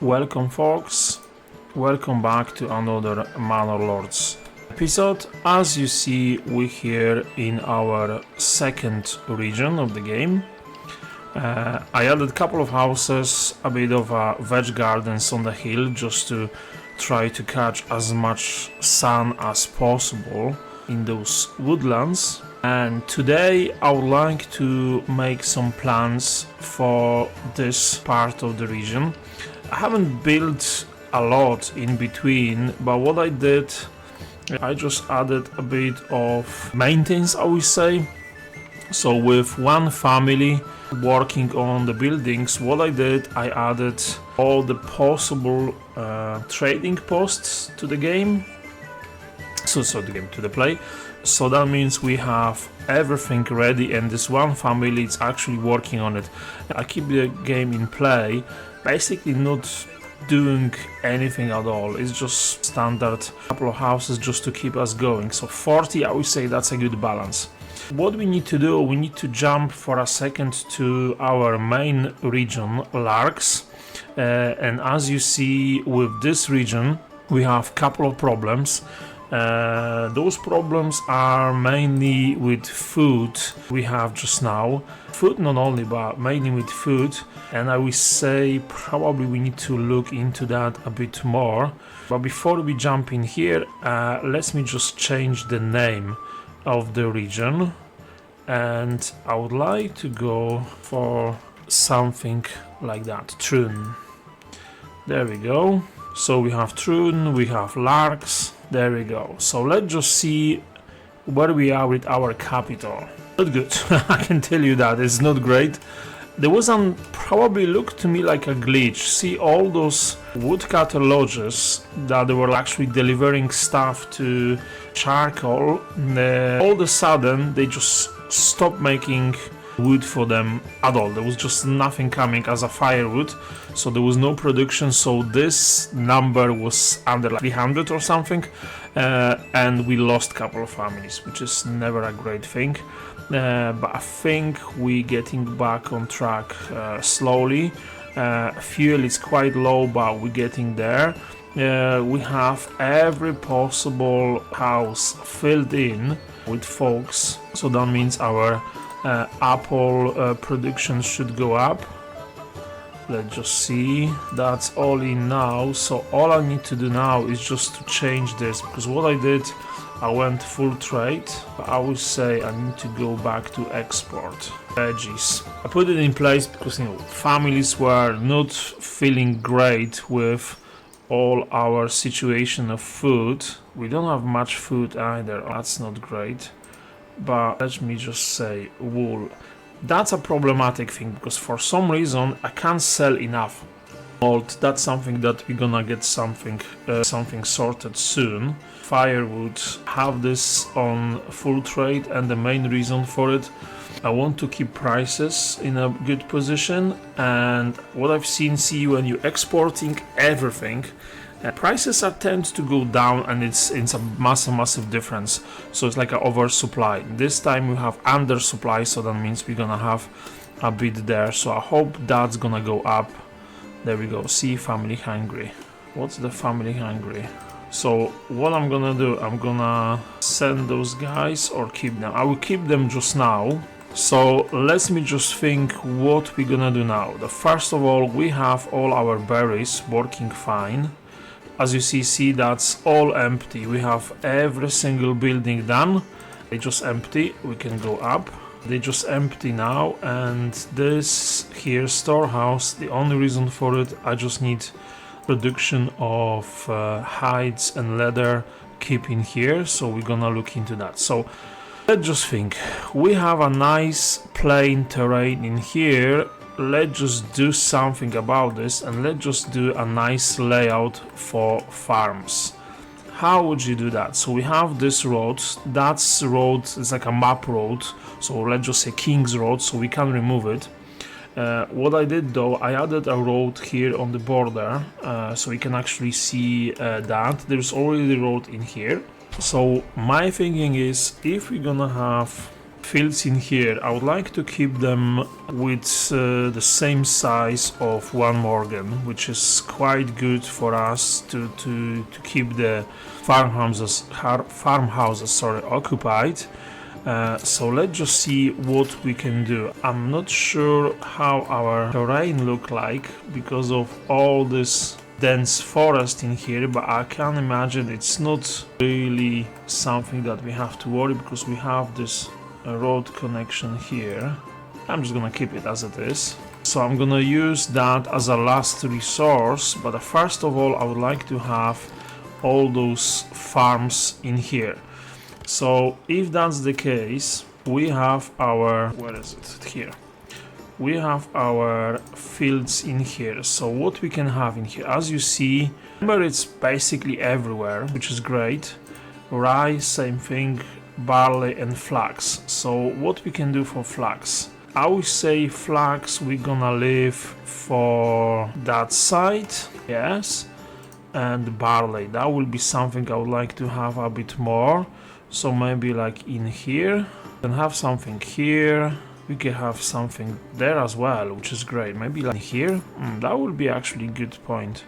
Welcome folks, welcome back to another Manor Lords episode. As you see, we're here in our second region of the game. I added a couple of houses, a bit of veg gardens on the hill just to try to catch as much sun as possible in those woodlands. And today I would like to make some plans for this part of the region. I haven't built a lot in between, but what I did, I just added a bit of maintenance, I would say. So with one family working on the buildings, what I did, I added all the possible trading posts to the game. To the play. So that means we have everything ready, and this one family is actually working on it. I keep the game in play, basically not doing anything at all. It's just standard couple of houses just to keep us going. So 40, I would say that's a good balance. What we need to do, we need to jump for a second to our main region, Larks. And as you see with this region, we have a couple of problems. Those problems are mainly with food we have just now. Food not only, but mainly with food. And I will say probably we need to look into that a bit more. But before we jump in here, let me just change the name of the region. And I would like to go for something like that, Troon. There we go. So we have Troon, we have Larks. There we go. So let's just see where we are with our capital. Not good. I can tell you that it's not great. There was probably looked to me like a glitch. See all those woodcutter lodges that they were actually delivering stuff to charcoal. All of a sudden they just stopped making wood for them at all. There was just nothing coming as a firewood, so there was no production. So this number was under like 300 or something, and we lost a couple of families, which is never a great thing. But I think we're getting back on track slowly. Fuel is quite low, but we're getting there. We have every possible house filled in with folks, so that means our apple production should go up. Let's just see, that's all in now. So all I need to do now is just to change this, because what I did, I went full trade. I would say I need to go back to export veggies. I put it in place because families were not feeling great with all our situation of food. We don't have much food either, that's not great. But let me just say, wool, that's a problematic thing, because for some reason I can't sell enough malt. That's something that we're gonna get something sorted soon. Firewood, have this on full trade, and the main reason for it, I want to keep prices in a good position. And what I've seen, see, when you're exporting everything, prices tend to go down, and it's a massive difference. So it's like an oversupply. This time we have undersupply, so that means we're gonna have a bit there. So I hope that's gonna go up. There we go. See, family hungry. What's the family hungry? So what I'm gonna do, I'm gonna send those guys or keep them. I will keep them just now. So let me just think what we're gonna do now. First of all, we have all our berries working fine. As you see, that's all empty. We have every single building done. They just empty. We can go up. They just empty now. And this here storehouse, the only reason for it, I just need production of hides and leather keep in here. So we're gonna look into that. So let's just think. We have a nice plain terrain in here. Let's just do something about this, and let's just do a nice layout for farms. How would you do that? So we have this road. That's road, it's like a map road. So let's just say King's Road, so we can remove it. What I did though, I added a road here on the border, so we can actually see that there's already the road in here. So my thinking is, if we're gonna have fields in here, I would like to keep them with the same size of one morgan, which is quite good for us to keep the farmhouses occupied. So let's just see what we can do. I'm not sure how our terrain look like because of all this dense forest in here, but I can imagine it's not really something that we have to worry because we have this road connection here. I'm just gonna keep it as it is. So I'm gonna use that as a last resource, but first of all I would like to have all those farms in here. So if that's the case, we have our, where is it? Here. We have our fields in here. So what we can have in here, as you see, remember it's basically everywhere, which is great. Rye, same thing, barley and flax. So what we can do for flax? I would say flax we're gonna leave for that side, yes. And barley, that will be something I would like to have a bit more. So maybe like in here, then have something here. We can have something there as well, which is great. Maybe like here, that would be actually a good point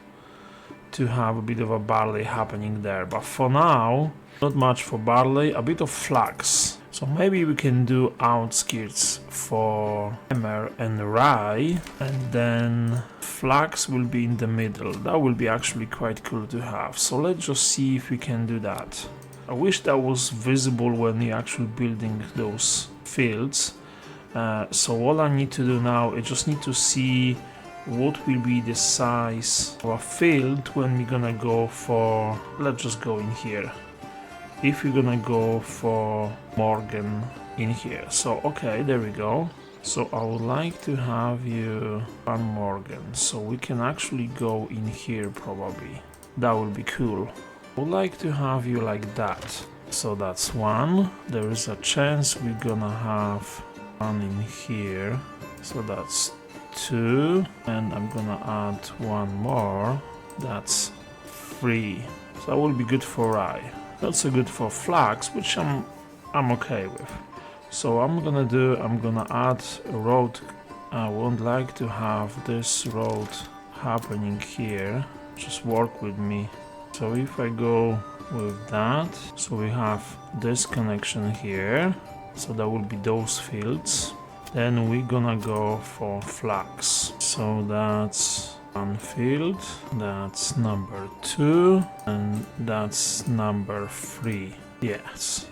to have a bit of a barley happening there. But for now, not much for barley, a bit of flax. So maybe we can do outskirts for hammer and rye, and then flax will be in the middle. That will be actually quite cool to have. So let's just see if we can do that. I wish that was visible when you're actually building those fields. So all I need to do now is just need to see what will be the size of a field when we're gonna go for, let's just go in here. If we're gonna go for Morgan in here. So okay, there we go. So I would like to have you one Morgan. So we can actually go in here probably. That would be cool. I would like to have you like that. So that's one. There is a chance we're gonna have one in here. So that's two. And I'm gonna add one more. That's three. So that will be good for rye. Not so good for flax, which I'm okay with. So I'm gonna add a road. I would like to have this road happening here. Just work with me. So if I go with that, so we have this connection here. So that will be those fields. Then we're gonna go for flax. So that's one field, that's number 2, and that's number 3. Yes.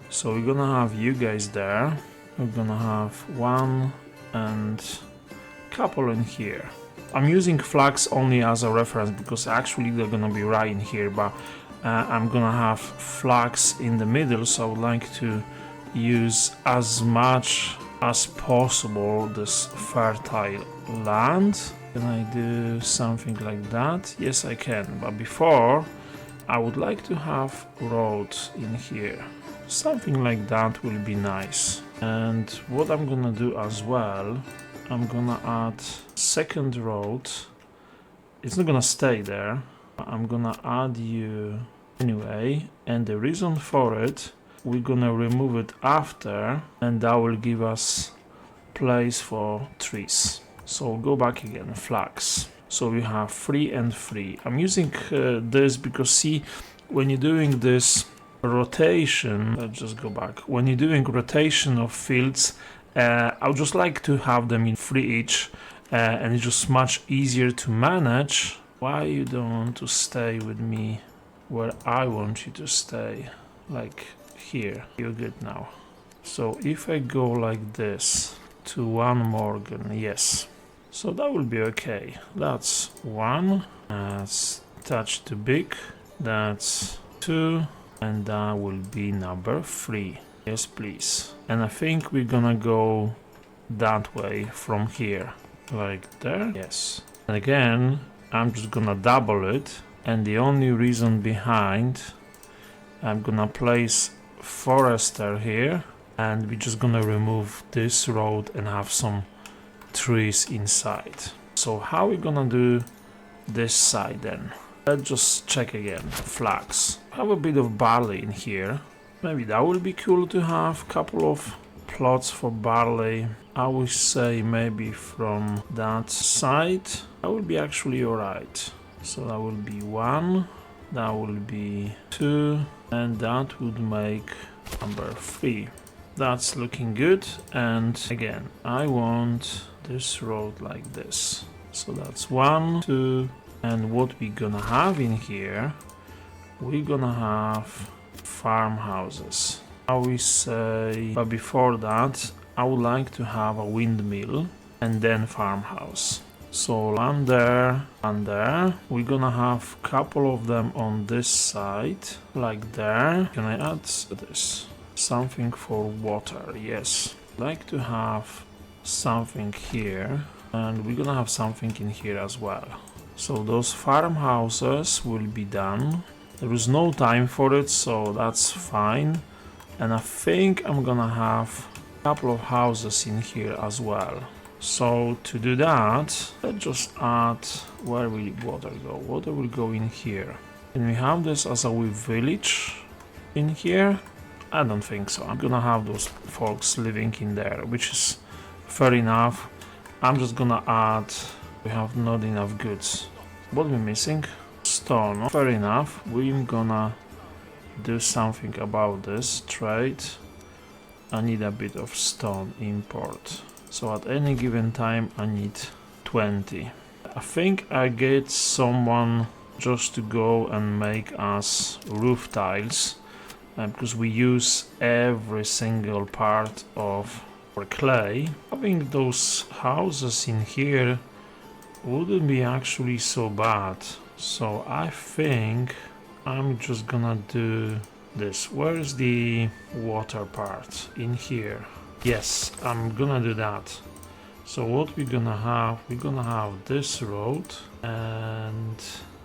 So we're gonna have you guys there. We're gonna have one and couple in here. I'm using flax only as a reference because actually they're gonna be right in here, but I'm gonna have flax in the middle, so I would like to use as much as possible this fertile land. Can I do something like that? Yes, I can, but before I would like to have roads in here. Something like that will be nice. And what I'm gonna do as well, I'm gonna add second road. It's not gonna stay there. I'm gonna add you anyway, and the reason for it, we're gonna remove it after, and that will give us place for trees. So go back again, flax. So we have 3 and 3. I'm using this because see, when you're doing this rotation, let's just go back. When you're doing rotation of fields, I would just like to have them in 3 each, and it's just much easier to manage. Why you don't want to stay with me where I want you to stay? Like here, you're good now. So if I go like this to one Morgan, yes. So that will be okay. That's 1. That's touch too big. That's 2. And that will be number 3. Yes, please. And I think we're gonna go that way from here. Like there. Yes. And again, I'm just gonna double it. And the only reason behind, I'm gonna place forester here. And we're just gonna remove this road and have some trees inside. So how are we gonna do this side then? Let's just check again. Flax. Have a bit of barley in here. Maybe that would be cool to have. Couple of plots for barley. I would say maybe from that side. That would be actually alright. So that will be 1, that will be 2, and that would make number 3. That's looking good. And again, I want this road like this. So that's 1, 2, and what we're gonna have in here, we're gonna have farmhouses. I will say, but before that, I would like to have a windmill and then farmhouse. So one there and there. We're gonna have a couple of them on this side, like there. Can I add this? Something for water, yes. I'd like to have something here, and we're gonna have something in here as well. So those farmhouses will be done. There is no time for it, so that's fine. And I think I'm gonna have a couple of houses in here as well. So to do that, let's just add, where will water go? Water will go in here. Can we have this as a wee village in here? I don't think so. I'm gonna have those folks living in there, which is fair enough. I'm just gonna add, we have not enough goods. What are we missing? Stone. Fair enough. We're gonna do something about this trade. I need a bit of stone import. So at any given time I need 20. I think I get someone just to go and make us roof tiles, because we use every single part of our clay. Having those houses in here wouldn't be actually so bad. So I think I'm just gonna do this. Where's the water part? In here. Yes, I'm gonna do that. So what we're gonna have this road, and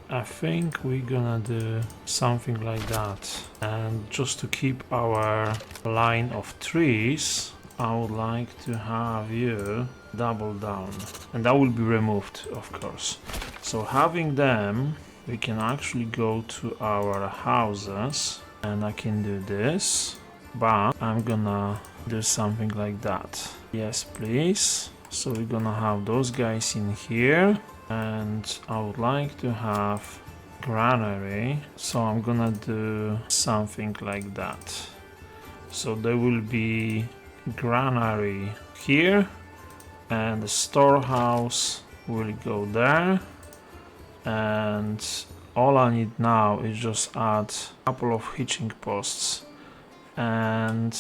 I think we're gonna do something like that. And just to keep our line of trees, I would like to have you double down, and that will be removed, of course. So having them, we can actually go to our houses, and I can do this, but I'm gonna do something like that. Yes, please. So we're gonna have those guys in here, and I would like to have granary, so I'm gonna do something like that. So there will be granary here, and the storehouse will go there, and all I need now is just add a couple of hitching posts, and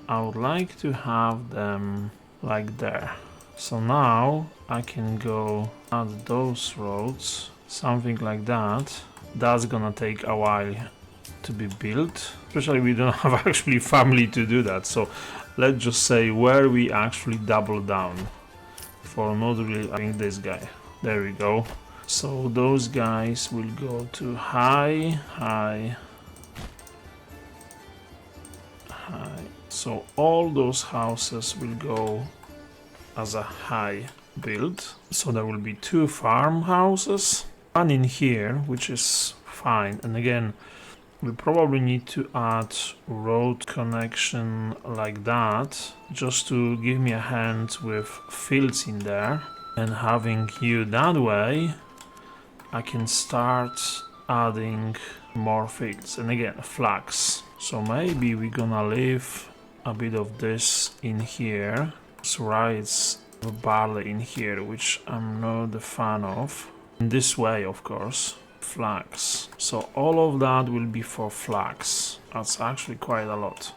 I would like to have them like there. So now I can go add those roads, something like that. That's gonna take a while to be built, especially we don't have actually family to do that. So let's just say where we actually double down for not really, I think this guy. There we go. So those guys will go to high, high, high. So all those houses will go as a high build. So there will be 2 farmhouses, one in here, which is fine. And again, we probably need to add road connection like that, just to give me a hand with fields in there. And having you that way, I can start adding more fields. And again, flax. So maybe we're gonna leave a bit of this in here. So rice of barley in here, which I'm not a fan of. In this way, of course. Flax. So all of that will be for flax. That's actually quite a lot.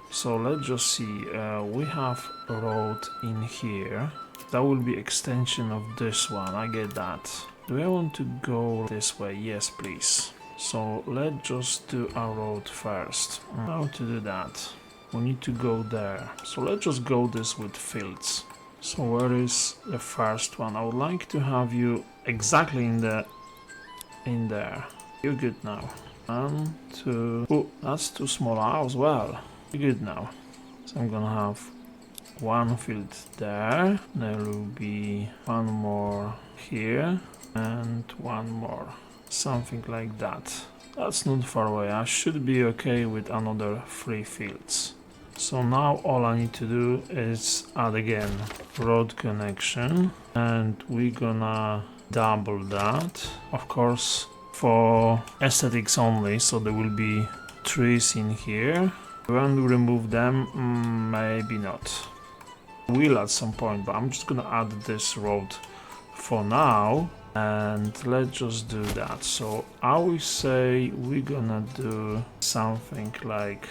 So let's just see. We have a road in here. That will be extension of this one. I get that. Do I want to go this way? Yes, please. So let's just do a road first. How to do that? We need to go there. So let's just go this with fields. So where is the first one? I would like to have you exactly in there. You're good now. 1, 2. Oh, that's too small as well. You're good now. So I'm gonna have one field there. There will be one more here and one more. Something like that. That's not far away. I should be okay with another 3 fields. So now all I need to do is add again road connection, and we're gonna double that, of course for aesthetics only, so there will be trees in here. When we remove them, maybe not. Will at some point, but I'm just gonna add this road for now, and let's just do that. So I will say we're gonna do something like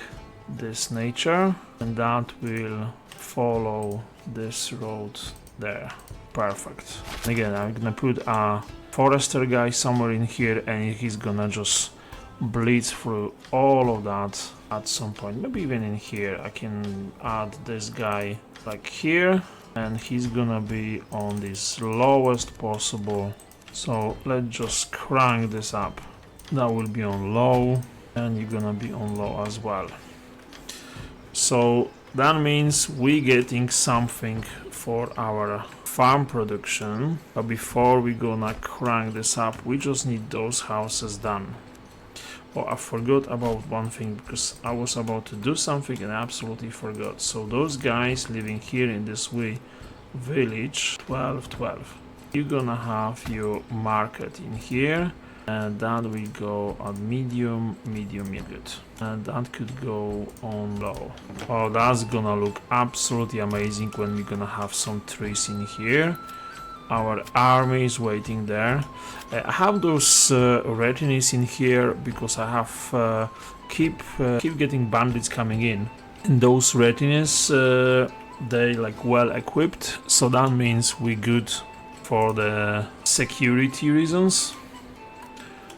this nature, and that will follow this road there. Perfect. And again, I'm gonna put a forester guy somewhere in here, and he's gonna just bleed through all of that at some point. Maybe even in here I can add this guy like here, and he's gonna be on this lowest possible. So let's just crank this up. That will be on low, and you're gonna be on low as well. So that means we're getting something for our farm production, but before we're gonna crank this up, we just need those houses done. Oh, I forgot about one thing, because I was about to do something and I absolutely forgot. So those guys living here in this village, 12. You're gonna have your market in here, and that will go at medium, good. And that could go on low. Oh, that's gonna look absolutely amazing when we're gonna have some trees in here. Our army is waiting there. I have those retinues in here because I have keep getting bandits coming in. And those retinues, they like well equipped, so that means we're good for the security reasons.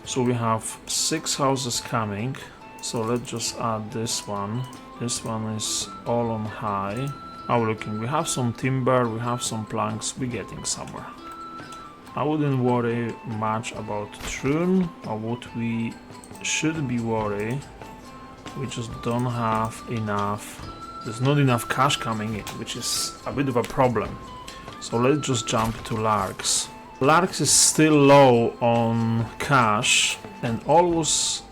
So we have 6 houses coming. So let's just add this one. This one is all on high. Now looking, we have some timber, we have some planks, we're getting somewhere. I wouldn't worry much about Troon, or what we should be worried, we just don't have enough, there's not enough cash coming in, which is a bit of a problem. So let's just jump to Larks. Larks is still low on cash, and all was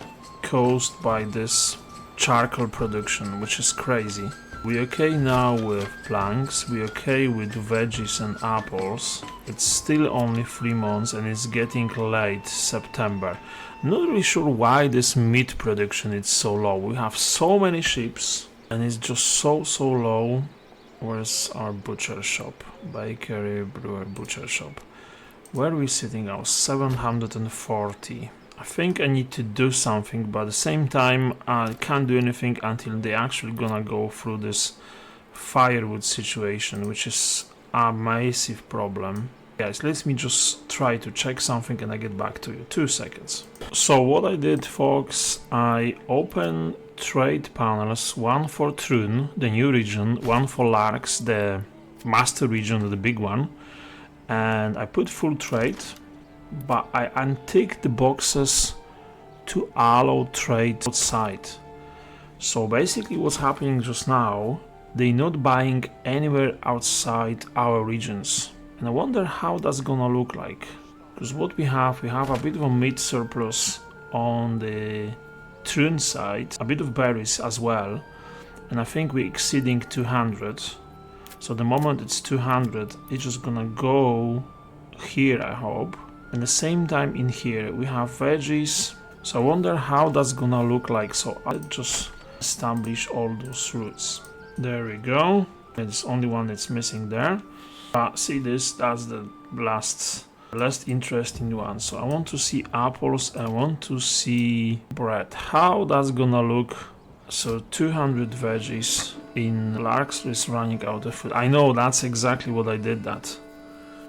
caused by this charcoal production, which is crazy. We're okay now with planks, we're okay with veggies and apples. It's still only 3 months and it's getting late September. Not really sure why this meat production is so low. We have so many sheep and it's just so low. Where's our butcher shop? Bakery, brewer, butcher shop. Where are we sitting now? 740. I think I need to do something, but at the same time I can't do anything until they actually gonna go through this firewood situation, which is a massive problem. Guys, let me just try to check something and I get back to you. 2 seconds. So what I did, folks, I opened trade panels, one for Troon, the new region, one for Larks, the master region, the big one, and I put full trade. But I unticked the boxes to allow trade outside. So basically what's happening just now, they're not buying anywhere outside our regions. And I wonder how that's gonna look like. Because what we have a bit of a meat surplus on the Troon side, a bit of berries as well. And I think we're exceeding 200. So the moment it's 200, it's just gonna go here, I hope. At the same time in here we have veggies, so I wonder how that's gonna look like. So I'll just establish all those routes. There we go. There's only one that's missing there. See this, that's the last interesting one. So I want to see apples, I want to see bread. How that's gonna look. So 200 veggies in Larks is running out of food. I know that's exactly what I did that.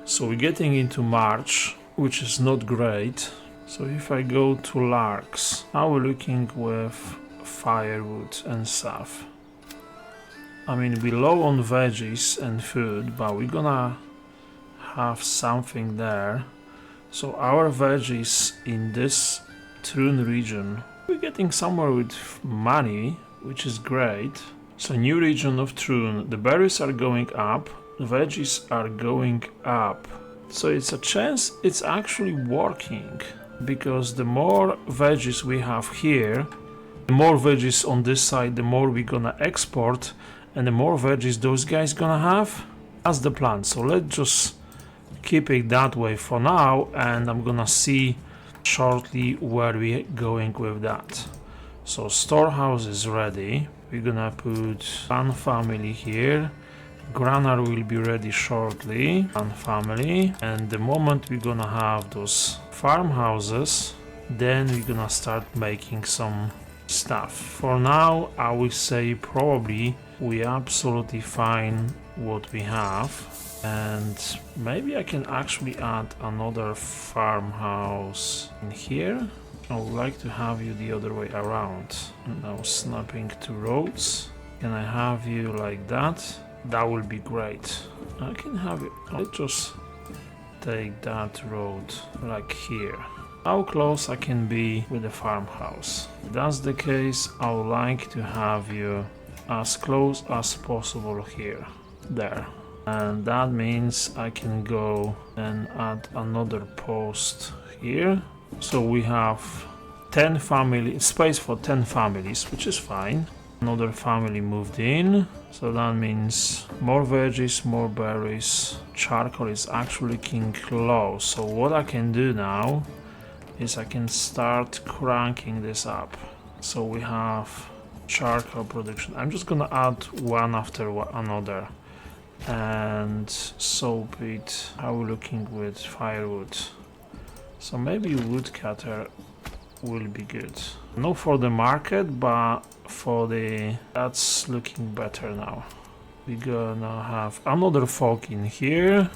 So we're getting into March, which is not great. So if I go to Larks, now we're looking with firewood and stuff. I mean, we're low on veggies and food, but we're gonna have something there. So our veggies in this Troon region, we're getting somewhere with money, which is great. So new region of Troon, the berries are going up, the veggies are going up. So it's a chance it's actually working, because the more veggies we have here, The more veggies on this side, the more we're gonna export, and the more veggies those guys gonna have. That's the plan. So let's just keep it that way for now, and I'm gonna see shortly where we're going with that. So storehouse is ready. We're gonna put one family here. Granary will be ready shortly. One family, and the moment we're gonna have those farmhouses, then we're gonna start making some stuff. For now, I would say probably we absolutely fine what we have, and maybe I can actually add another farmhouse in here. I would like to have you the other way around. Now snapping to roads. Can I have you like that? That will be great. I can have it. I'll just take that road like here. How close I can be with the farmhouse? If that's the case, I would like to have you as close as possible here. There. And that means I can go and add another post here. So we have 10 family space for 10 families, which is fine. Another family moved in, so that means more veggies, more berries. Charcoal is actually looking low, so what I can do now is I can start cranking this up. So we have charcoal production. I'm just gonna add one after another. And soap it. How are we looking with firewood? So maybe woodcutter will be good. Not for the market, but for the... that's looking better now. We're gonna have another folk in here.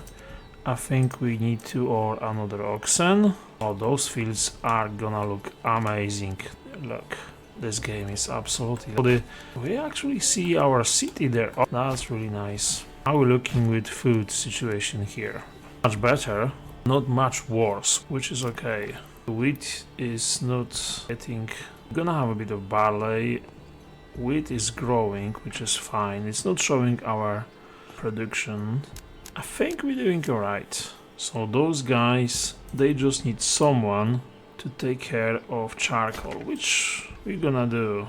I think we need to or another oxen. Oh, those fields are gonna look amazing. Look, this game is absolutely... we actually see our city there. Oh, that's really nice. How are we looking with food situation here? Much better. Not much worse, which is okay. The wheat is not getting... we're gonna have a bit of barley. Wheat is growing, which is fine. It's not showing our production. I think we're doing alright. So those guys, they just need someone to take care of charcoal, which we're gonna do.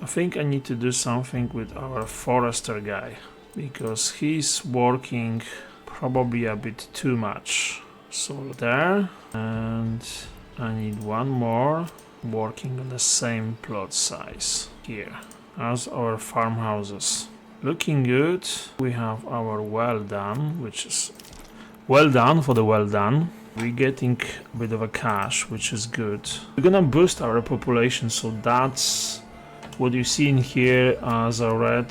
I think I need to do something with our forester guy, because he's working probably a bit too much. So there, and I need one more working on the same plot size here as our farmhouses. Looking good. We have our well done, which is well done for the well done. We're getting a bit of a cash, which is good. We're gonna boost our population, so that's what you see in here as a red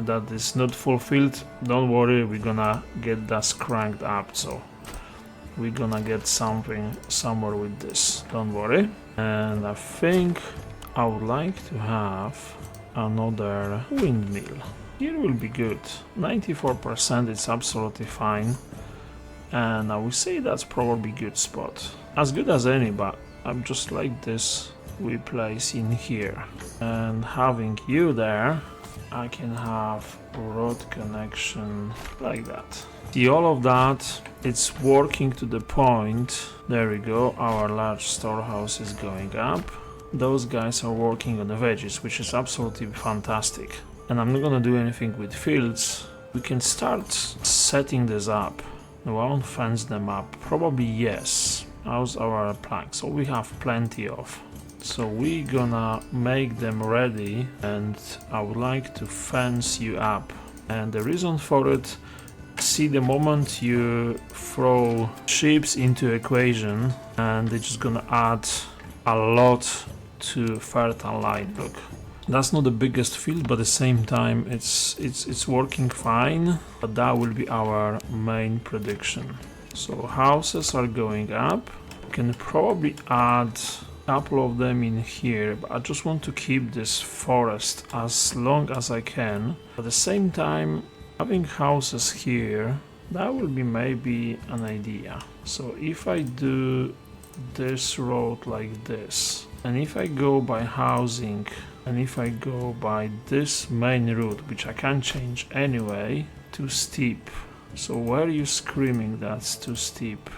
that is not fulfilled. Don't worry, we're gonna get that cranked up, so we're gonna get something somewhere with this, don't worry. And I think I would like to have another windmill. Here will be good. 94%, it's absolutely fine. And I would say that's probably good spot. As good as any, but I'm just like this. We place in here, and having you there, I can have road connection like that. See, all of that, it's working to the point. There we go, our large storehouse is going up. Those guys are working on the veggies, which is absolutely fantastic. And I'm not gonna do anything with fields. We can start setting this up. We won't fence them up, probably yes. How's our planks? So we have plenty of. So we're gonna make them ready, and I would like to fence you up. And the reason for it, see, the moment you throw sheep into equation, and they're just gonna add a lot to fertile line. Look, that's not the biggest field, but at the same time it's working fine. But that will be our main prediction. So houses are going up. We can probably add couple of them in here, but I just want to keep this forest as long as I can. At the same time, having houses here, that will be maybe an idea. So if I do this road like this, and if I go by housing, and if I go by this main route, which I can change anyway, too steep. So where are you screaming that's too steep?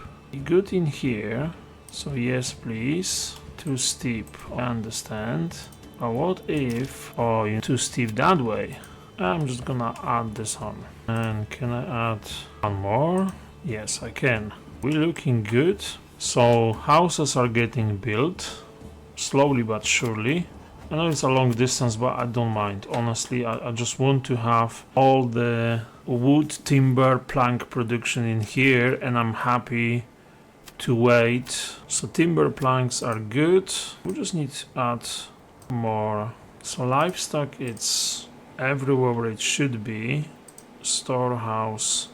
Good in here, so yes please. Too steep, I understand. What if... Oh, you're too stiff that way. I'm just gonna add this on. And can I add one more? Yes, I can. We're looking good. So houses are getting built. Slowly but surely. I know it's a long distance, but I don't mind. Honestly, I just want to have all the wood, timber, plank production in here, and I'm happy to wait. So timber planks are good. We just need to add more. So livestock, it's everywhere where it should be. Storehouse,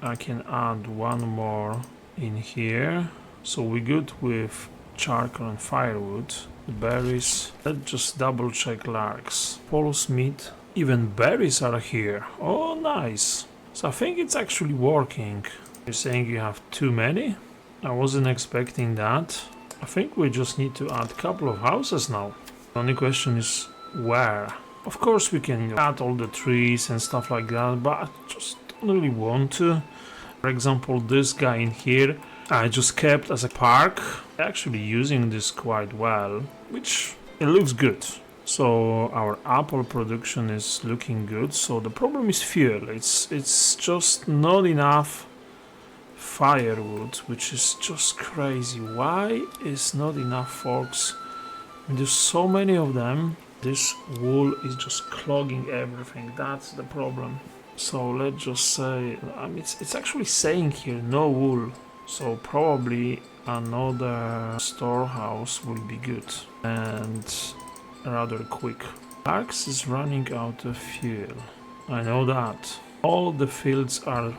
I can add one more in here. So we're good with charcoal and firewood. The berries, let's just double check larks. Paul's meat, even berries are here. Oh, nice. So I think it's actually working. You're saying you have too many? I wasn't expecting that. I think we just need to add a couple of houses now. The only question is where? Of course we can add all the trees and stuff like that, but I just don't really want to. For example, this guy in here, I just kept as a park. Actually using this quite well, which it looks good. So our apple production is looking good. So the problem is fuel. It's just not enough firewood, which is just crazy. Why is not enough forks? There's so many of them. This wool is just clogging everything. That's the problem. So let's just say, it's actually saying here no wool. So probably another storehouse will be good and rather quick. Flax is running out of fuel. I know that. All the fields are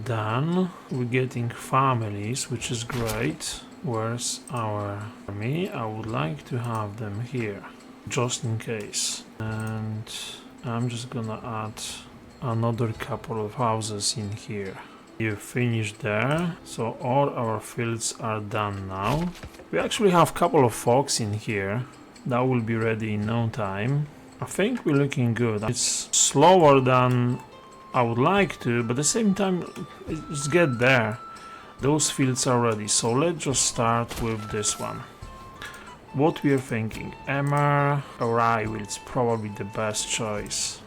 done. We're getting families, which is great. Where's our army? I would like to have them here, just in case. And I'm just gonna add another couple of houses in here. You finished there, so all our fields are done now. We actually have a couple of folks in here that will be ready in no time. I think we're looking good. It's slower than I would like to, but at the same time, let's get there. Those fields are ready, so let's just start with this one. What we are thinking, emmer or rye is probably the best choice.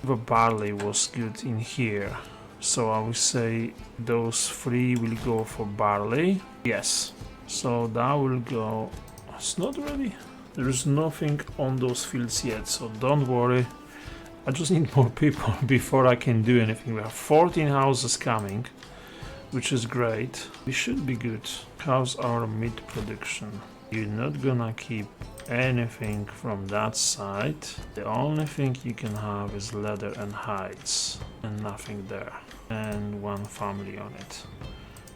The barley was good in here. So I would say those three will go for barley. Yes. So that will go... It's not ready. There is nothing on those fields yet, so don't worry. I just need more people before I can do anything. We have 14 houses coming, which is great. We should be good. How's our meat production? You're not gonna keep anything from that side. The only thing you can have is leather and hides, and nothing there. And one family on it.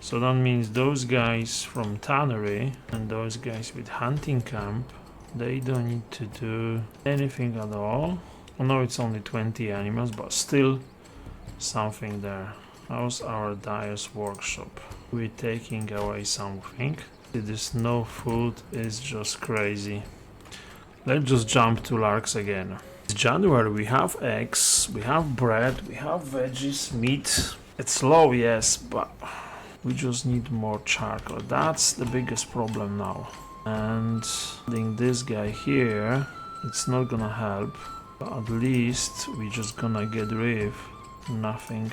So that means those guys from tannery and those guys with hunting camp, they don't need to do anything at all. I know it's only 20 animals, but still something there. How's our dyer's workshop? We're taking away something. This no food is just crazy. Let's just jump to larks again. It's January, we have eggs, we have bread, we have veggies, meat. It's low, yes, but we just need more charcoal. That's the biggest problem now. And adding this guy here, it's not gonna help. But at least we're just gonna get rid of nothing,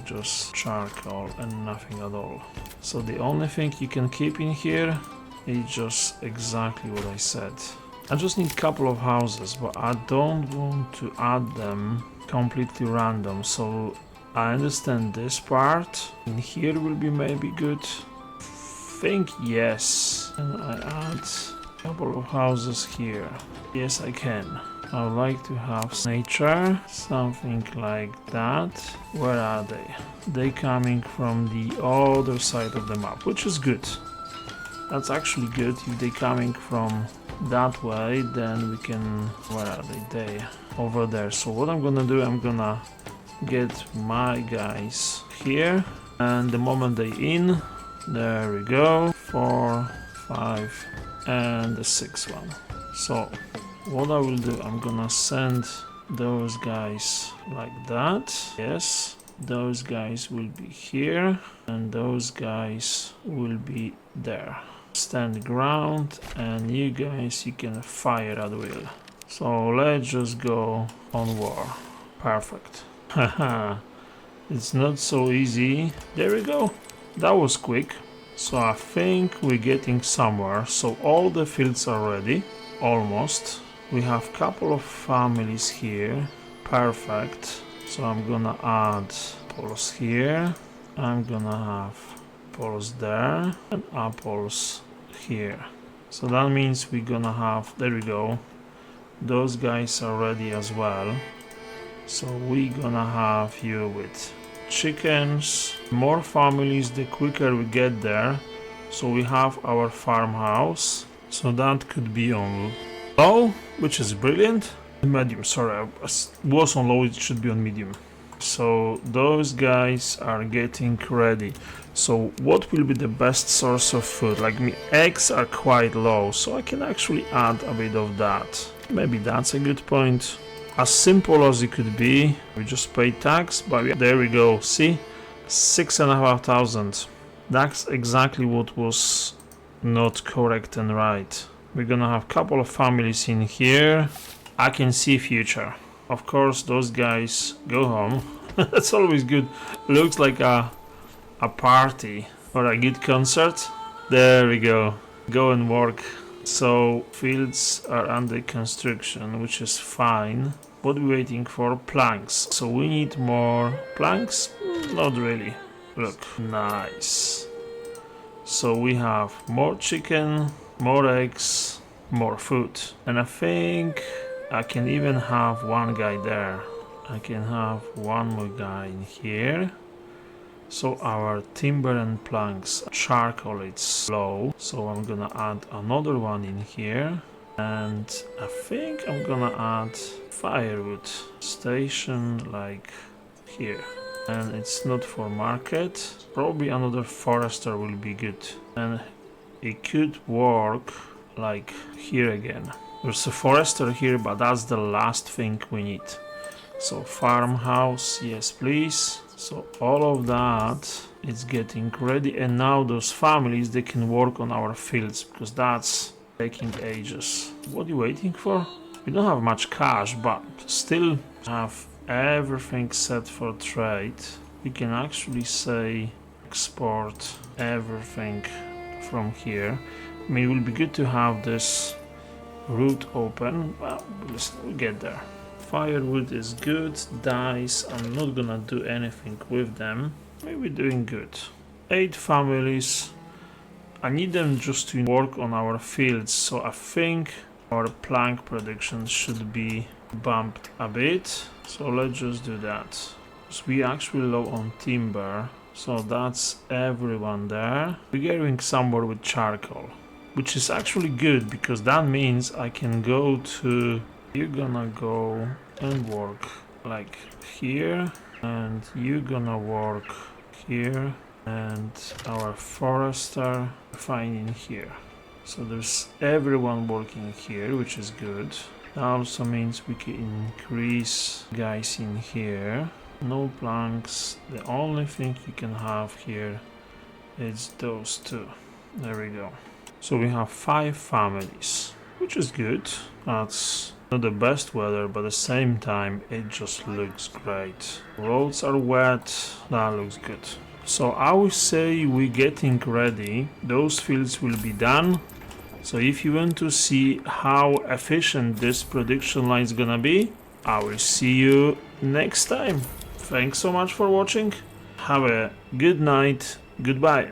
just charcoal and nothing at all. So the only thing you can keep in here is just exactly what I said. I just need a couple of houses, but I don't want to add them completely random. So I understand this part. In here will be maybe good. Think yes. And I add a couple of houses here. Yes, I can. I would like to have nature, something like that. Where are they? They coming from the other side of the map, which is good. That's actually good. If they coming from that way, then we can... Where are they? They over there. So what I'm gonna do, I'm gonna get my guys here, and the moment they in, there we go. 4, 5, and the 6th one. So what I will do, I'm gonna send those guys like that. Yes, those guys will be here and those guys will be there. stand ground, and you guys, you can fire at will. So let's just go on war. Perfect. Haha, it's not so easy. There we go. That was quick. So I think we're getting somewhere. So all the fields are ready, almost. We have a couple of families here. Perfect. So I'm gonna add apples here. I'm gonna have apples there and apples here. So that means we're gonna have, there we go, those guys are ready as well. So we're gonna have you with chickens, more families the quicker we get there. So we have our farmhouse, so that could be on low, which is brilliant. Medium, sorry, I was on low, it should be on medium. So those guys are getting ready. So what will be the best source of food? Like me, eggs are quite low, so I can actually add a bit of that. Maybe that's a good point. As simple as it could be, we just pay tax, but there we go, see? 6,500. That's exactly what was not correct and right. We're gonna have a couple of families in here. I can see future. Of course, those guys go home. That's always good. Looks like a party or a good concert. There we go. Go and work. So fields are under construction, which is fine. What are we waiting for? Planks. So we need more planks? Not really. Look, nice. So we have more chicken, more eggs, more food. And I think I can even have one guy there. I can have one more guy in here. So our timber and planks, charcoal, it's low. So I'm gonna add another one in here. And I think I'm gonna add firewood station like here. And it's not for market. Probably another forester will be good. And it could work like here again. There's a forester here, but that's the last thing we need. So farmhouse, yes please. So all of that is getting ready, and now those families, they can work on our fields, because that's taking ages. What are you waiting for? We don't have much cash, but still have everything set for trade. We can actually say export everything from here. I mean, it will be good to have this route open. Well, we'll get there. Firewood is good. Dyes, I'm not gonna do anything with them. Maybe doing good. 8 families. I need them just to work on our fields, so I think our plank production should be bumped a bit. So let's just do that. So we actually low on timber, so that's everyone there. We're going somewhere with charcoal, which is actually good, because that means I can go to, you're gonna go and work like here, and you're gonna work here, and our forester fine in here. So there's everyone working here, which is good. That also means we can increase guys in here. No planks. The only thing you can have here is those two. There we go. So we have 5 families, which is good. That's not the best weather, but at the same time it just looks great. Roads are wet. That looks good. So I would say we're getting ready. Those fields will be done. So if you want to see how efficient this production line is gonna be, I will see you next time. Thanks so much for watching. Have a good night. Goodbye.